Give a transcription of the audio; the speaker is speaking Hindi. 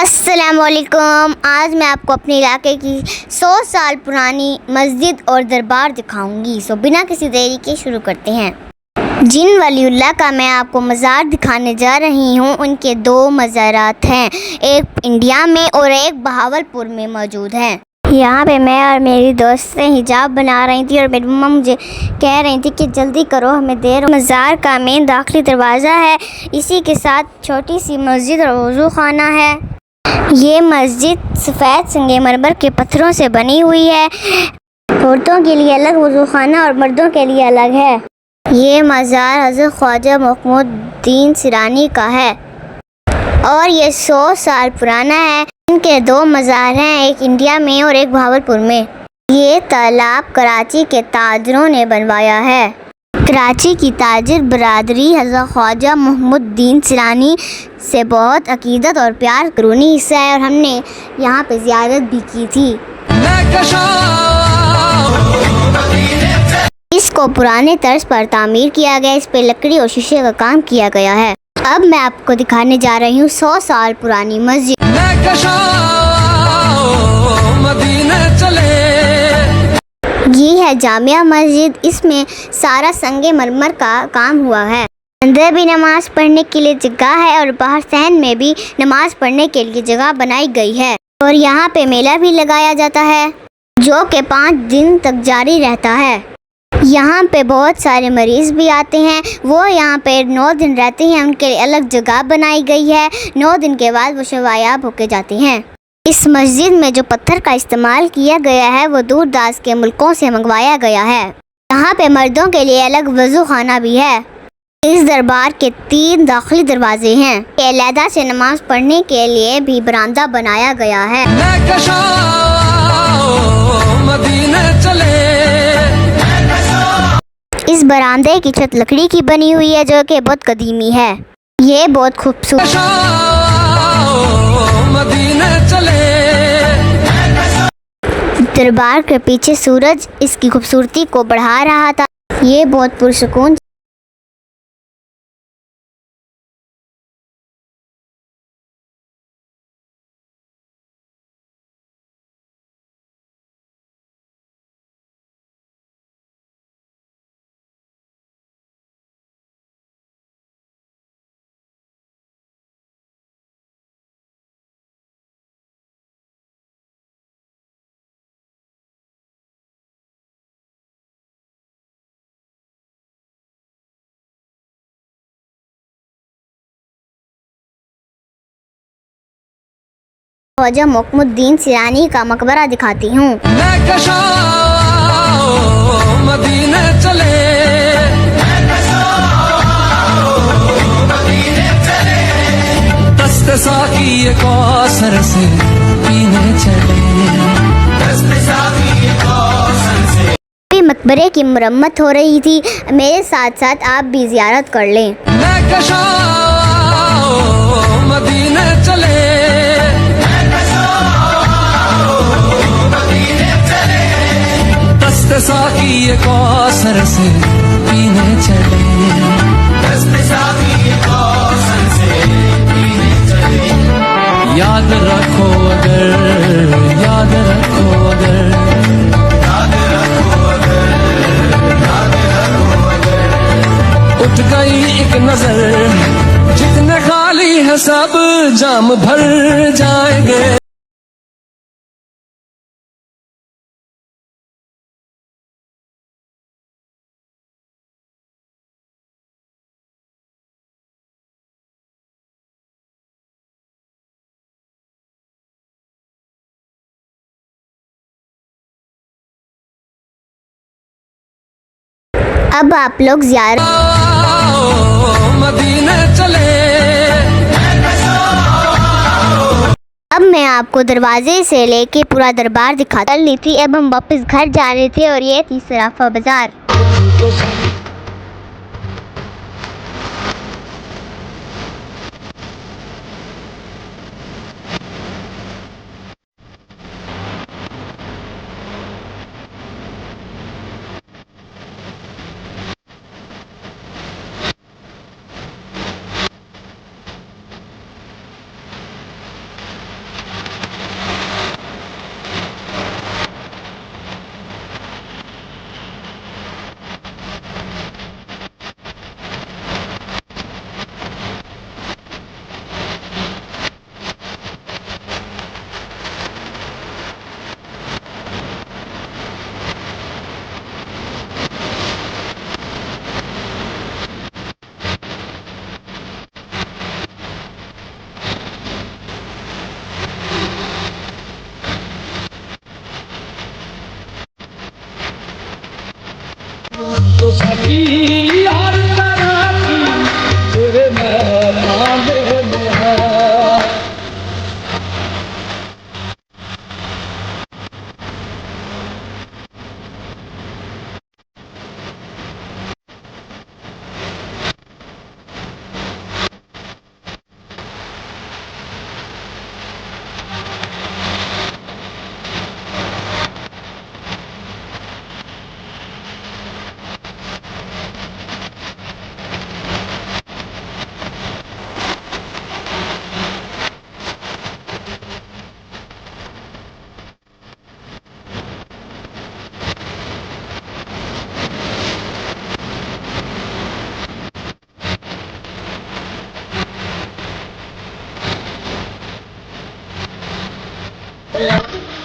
अस्सलामुअलैकुम। आज मैं आपको अपने इलाके की 100 साल पुरानी मस्जिद और दरबार दिखाऊंगी। बिना किसी देरी के शुरू करते हैं। जिन वलीउल्लाह का मैं आपको मज़ार दिखाने जा रही हूँ, उनके 2 मज़ारात हैं, एक इंडिया में और एक बहावलपुर में मौजूद हैं। यहाँ पे मैं और मेरी दोस्तें हिजाब बना रही थी और मेरी मम्मा मुझे कह रही थी कि जल्दी करो, हमें देर हो। मज़ार का मेन दाखिली दरवाज़ा है, इसी के साथ छोटी सी मस्जिद और वज़ू खाना है। ये मस्जिद सफ़ेद संगमरमर के पत्थरों से बनी हुई है। औरतों के लिए अलग वज़ू खाना और मर्दों के लिए अलग है। ये मज़ार हज़रत ख्वाजा मोहम्मदुद्दीन सिरानी का है और ये 100 साल पुराना है। इनके 2 मज़ार हैं, एक इंडिया में और एक बहावलपुर में। ये तालाब कराची के ताजरों ने बनवाया है। कराची की ताजिर बरादरी हज़रत ख्वाजा मोहम्मदुद्दीन सिरानी से बहुत अकीदत और प्यार करूनी हिस्सा है और हमने यहाँ पे ज़ियारत भी की थी। इसको पुराने तर्ज पर तामीर किया गया, इस पे लकड़ी और शीशे का काम किया गया है। अब मैं आपको दिखाने जा रही हूँ 100 साल पुरानी मस्जिद। ये है जामिया मस्जिद, इसमें सारा संगमरमर का काम हुआ है। अंदर भी नमाज पढ़ने के लिए जगह है और बाहर सहन में भी नमाज पढ़ने के लिए जगह बनाई गई है। और यहाँ पे मेला भी लगाया जाता है जो कि 5 दिन तक जारी रहता है। यहाँ पे बहुत सारे मरीज़ भी आते हैं, वो यहाँ पे 9 दिन रहते हैं, उनके लिए अलग जगह बनाई गई है। 9 दिन के बाद वो शवायाब होके जाते हैं। इस मस्जिद में जो पत्थर का इस्तेमाल किया गया है वो दूर दराज के मुल्कों से मंगवाया गया है। यहाँ पे मर्दों के लिए अलग वज़ू खाना भी है। इस दरबार के 3 दाखिली दरवाजे हैं। अलहदा से नमाज पढ़ने के लिए भी बरामदा बनाया गया है। इस बरामदे की छत लकड़ी की बनी हुई है जो कि बहुत कदीमी है। ये बहुत खूबसूरत। दरबार के पीछे सूरज इसकी खूबसूरती को बढ़ा रहा था। ये बहुत पुरसुकून। ख्वाजा मोहम्मदुद्दीन सिरानी का मकबरा दिखाती हूँ। मकबरे की मरम्मत हो रही थी, मेरे साथ साथ आप भी ज़ियारत कर लें। याद रखो अगर, याद रखो अगर, याद रखो अगर, याद रखो अगर। उठ गई एक नजर, जितने खाली है सब जाम भर जाएंगे। अब आप लोग ज़ियारत मदीने चले। अब मैं आपको दरवाजे से लेके पूरा दरबार दिखा ली थी। अब हम वापस घर जा रहे थे और ये थी सराफा बाजार। की हर तरह की तेरे मेहमान हैं।